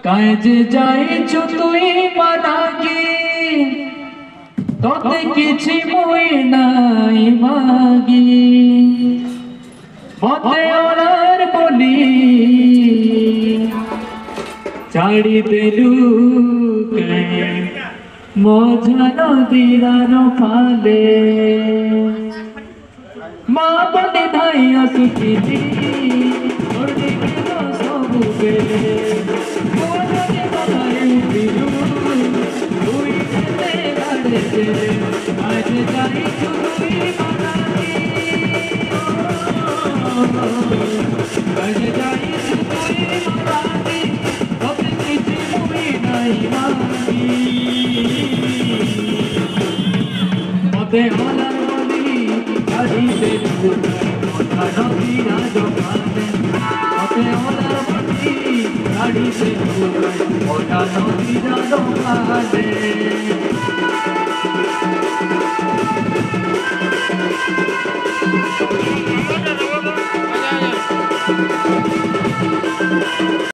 কাজে যাইছো তুই মানাগি তোতে কিছু মই নাই মাগি মতে ওলার বলি ছাড়ি দেলু মঝা নদীর ফালে মা বলি ধাই আসুকিনি সবু বেলে আজ যাই তুই মানাগি আজ যাই তুই মানাগি তোতে কিছু মই নাই মাগি মতে ওলার বলি ছাড়ি দেলু মঝা নদীর ফালে মতে ওলার বলি ছাড়ি দেলু মঝা নদীর ফালে